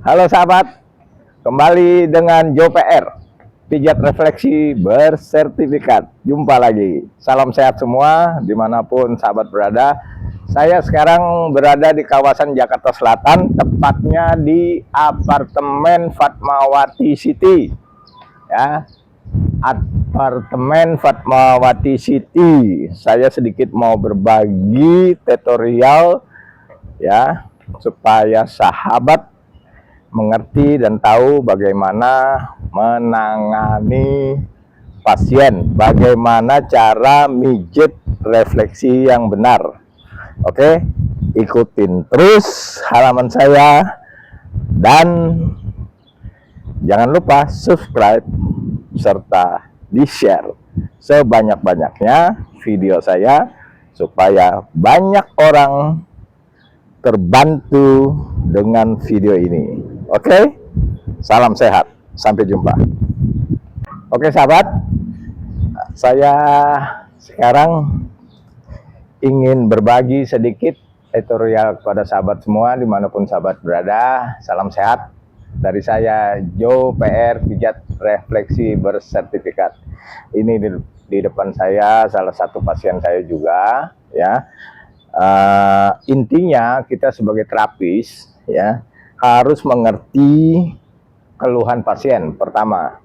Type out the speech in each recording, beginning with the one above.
Halo sahabat, kembali dengan Joe PR, pijat refleksi bersertifikat. Jumpa lagi, salam sehat semua dimanapun sahabat berada. Saya sekarang berada di kawasan Jakarta Selatan, tepatnya di apartemen Fatmawati City. Ya, apartemen Fatmawati City. Saya sedikit mau berbagi tutorial ya, supaya sahabat mengerti dan tahu bagaimana menangani pasien, bagaimana cara mijet refleksi yang benar. Oke, ikutin terus halaman saya dan jangan lupa subscribe serta di-share sebanyak-banyaknya video saya supaya banyak orang terbantu dengan video ini. Oke, salam sehat, sampai jumpa. Oke sahabat, saya sekarang ingin berbagi sedikit tutorial kepada sahabat semua dimanapun sahabat berada. Salam sehat dari saya Joe PR, pijat refleksi bersertifikat. Ini di depan saya salah satu pasien saya juga ya. Intinya kita sebagai terapis ya harus mengerti keluhan pasien pertama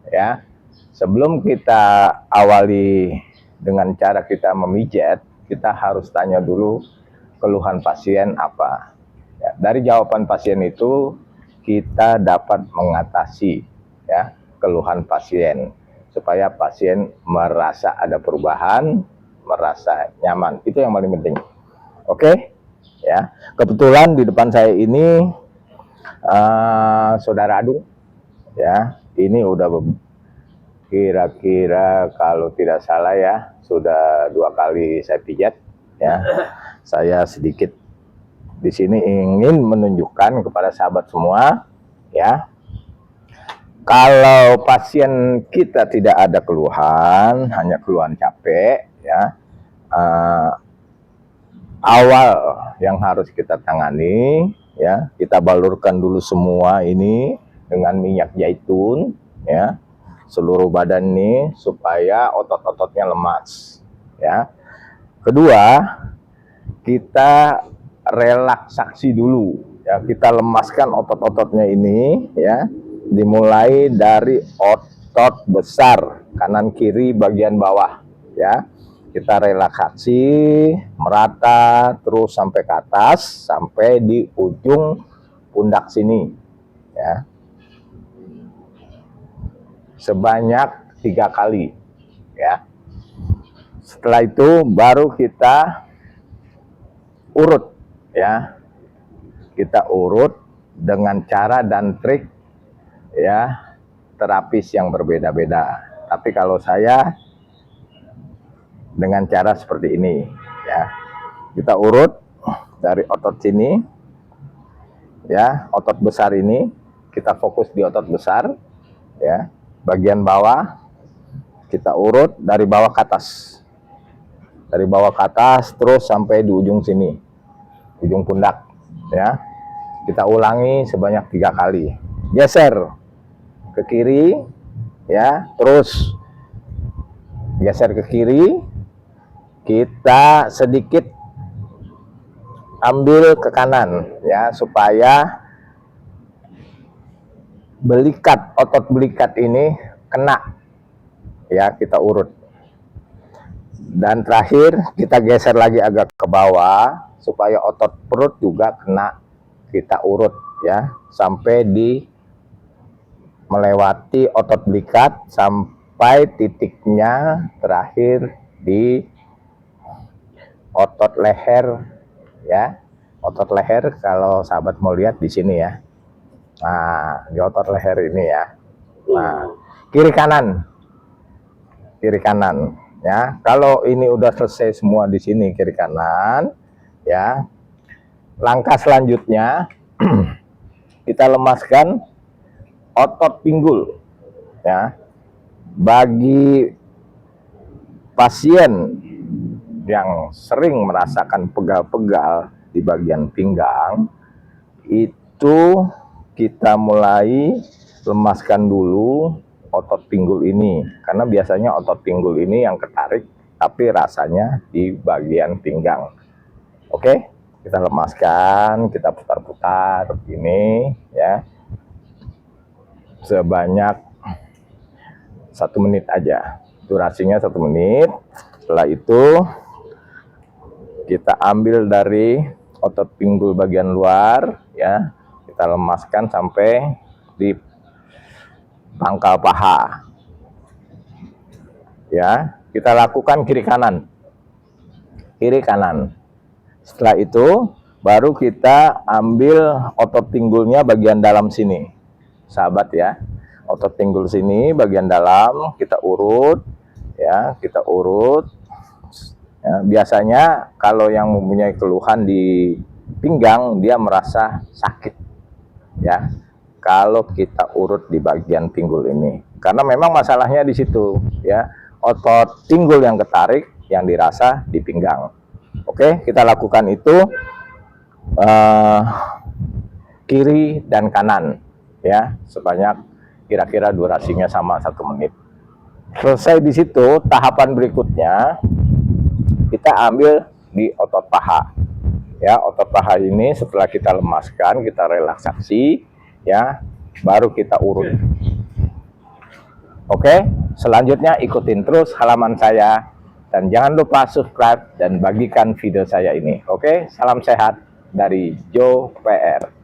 ya. Sebelum kita awali dengan cara kita memijat, kita harus tanya dulu keluhan pasien apa ya. Dari jawaban pasien itu kita dapat mengatasi ya keluhan pasien supaya pasien merasa ada perubahan, merasa nyaman. Itu yang paling penting. Oke ya, kebetulan di depan saya ini saudara Adung ya. Ini udah kira-kira kalau tidak salah ya sudah 2 kali saya pijat ya. Saya sedikit di sini ingin menunjukkan kepada sahabat semua ya, kalau pasien kita tidak ada keluhan, hanya keluhan capek ya, awal yang harus kita tangani ya, kita balurkan dulu semua ini dengan minyak zaitun ya, seluruh badan ini supaya otot-ototnya lemas ya. Kedua, kita relaksasi dulu ya, kita lemaskan otot-ototnya ini ya, dimulai dari otot besar kanan kiri bagian bawah ya. Kita relaksasi merata terus sampai ke atas, sampai di ujung pundak sini ya, sebanyak 3 kali ya. Setelah itu baru kita urut ya, kita urut dengan cara dan trik ya terapis yang berbeda-beda. Tapi kalau saya dengan cara seperti ini ya, kita urut dari otot sini ya, otot besar ini kita fokus di otot besar ya, bagian bawah kita urut dari bawah ke atas, dari bawah ke atas terus sampai di ujung sini, ujung pundak ya. Kita ulangi sebanyak 3 kali. Geser ke kiri ya, terus geser ke kiri, kita sedikit ambil ke kanan ya, supaya belikat, otot belikat ini kena ya, kita urut. Dan terakhir kita geser lagi agak ke bawah supaya otot perut juga kena, kita urut ya sampai di melewati otot belikat sampai titiknya terakhir di otot leher ya. Otot leher kalau sahabat mau lihat di sini ya. Nah, di otot leher ini ya. Nah, kiri kanan ya. Kalau ini udah selesai semua di sini kiri kanan ya, langkah selanjutnya kita lemaskan otot pinggul ya. Bagi pasien yang sering merasakan pegal-pegal di bagian pinggang, itu kita mulai lemaskan dulu otot pinggul ini, karena biasanya otot pinggul ini yang ketarik, tapi rasanya di bagian pinggang. Oke, kita lemaskan, kita putar-putar begini ya, sebanyak 1 menit aja, durasinya 1 menit. Setelah itu kita ambil dari otot pinggul bagian luar ya, kita lemaskan sampai di pangkal paha ya. Kita lakukan kiri kanan, kiri kanan. Setelah itu baru kita ambil otot pinggulnya bagian dalam sini, sahabat ya. Otot pinggul sini bagian dalam kita urut ya, kita urut ya. Biasanya kalau yang mempunyai keluhan di pinggang, dia merasa sakit ya kalau kita urut di bagian pinggul ini, karena memang masalahnya di situ ya, otot pinggul yang ketarik yang dirasa di pinggang. Oke, kita lakukan itu kiri dan kanan ya, sebanyak kira-kira durasinya sama 1 menit. Selesai di situ, tahapan berikutnya kita ambil di otot paha ya. Otot paha ini setelah kita lemaskan, kita relaksasi ya, baru kita urut. Oke, selanjutnya ikutin terus halaman saya dan jangan lupa subscribe dan bagikan video saya ini. Oke, salam sehat dari Joe PR.